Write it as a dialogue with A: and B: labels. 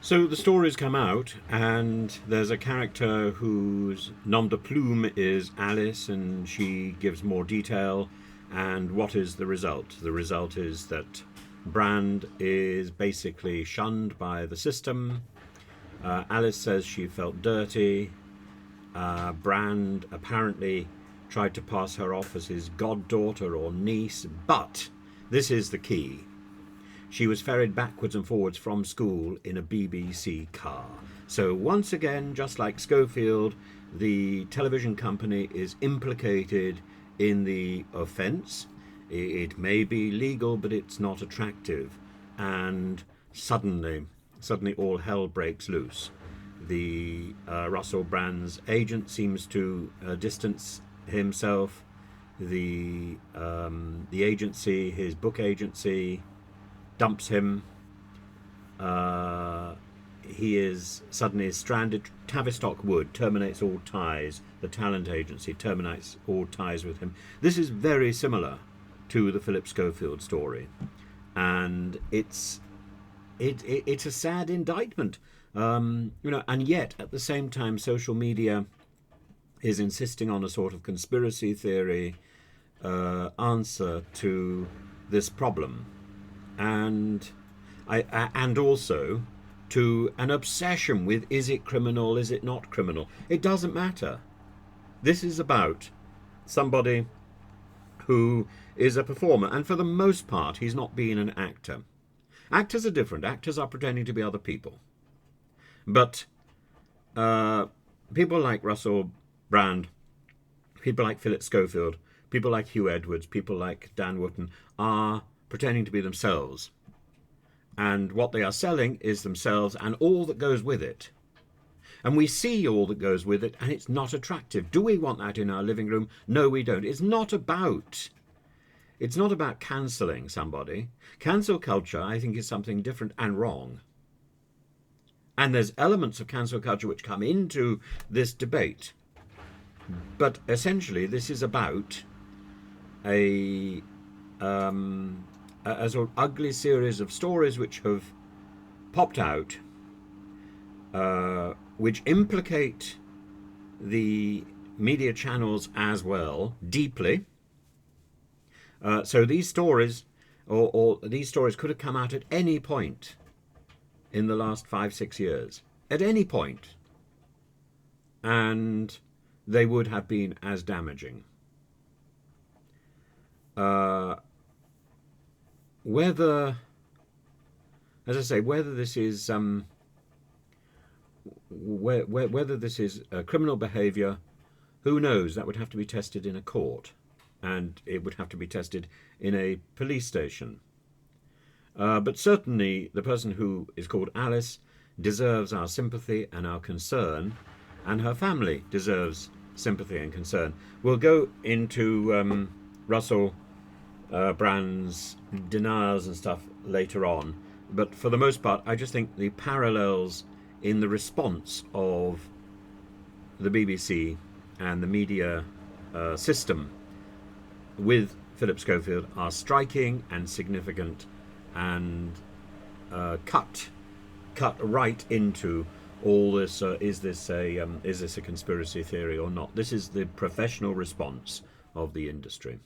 A: So the stories come out, and there's a character whose nom de plume is Alice, and she gives more detail. And what is the result? The result is that Brand is basically shunned by the system. Alice says she felt dirty. Brand apparently tried to pass her off as his goddaughter or niece, but this is the key. She was ferried backwards and forwards from school in a BBC car. So once again, just like Schofield, the television company is implicated in the offence. It may be legal, but it's not attractive. And suddenly all hell breaks loose. The Russell Brand's agent seems to distance himself. The agency, his book agency, dumps him. He is suddenly stranded. Tavistock Wood terminates all ties. The talent agency terminates all ties with him. This is very similar to the Philip Schofield story, and it's a sad indictment. And yet at the same time, social media is insisting on a sort of conspiracy theory answer to this problem. And also to an obsession with, is it criminal, is it not criminal? It doesn't matter. This is about somebody who is a performer, and for the most part he's not been an actor. Actors are different. Actors are pretending to be other people. But people like Russell Brand, people like Philip Schofield, people like Hugh Edwards, people like Dan Wootton are pretending to be themselves. And what they are selling is themselves and all that goes with it. And we see all that goes with it, and it's not attractive. Do we want that in our living room? No, we don't. It's not about cancelling somebody. Cancel culture, I think, is something different and wrong. And there's elements of cancel culture which come into this debate. But essentially, this is about a sort of ugly series of stories which have popped out, which implicate the media channels as well deeply. So these stories, or these stories, could have come out at any point in the last 5-6 years, at any point, and they would have been as damaging. Whether, as I say, whether this is whether this is criminal behaviour, who knows? That would have to be tested in a court, and it would have to be tested in a police station. But certainly the person who is called Alice deserves our sympathy and our concern, and her family deserves sympathy and concern. We'll go into Russell Brand's denials and stuff later on, but for the most part I just think the parallels in the response of the BBC and the media system with Philip Schofield are striking and significant, and cut right into all this. Is this a conspiracy theory or not? This is the professional response of the industry.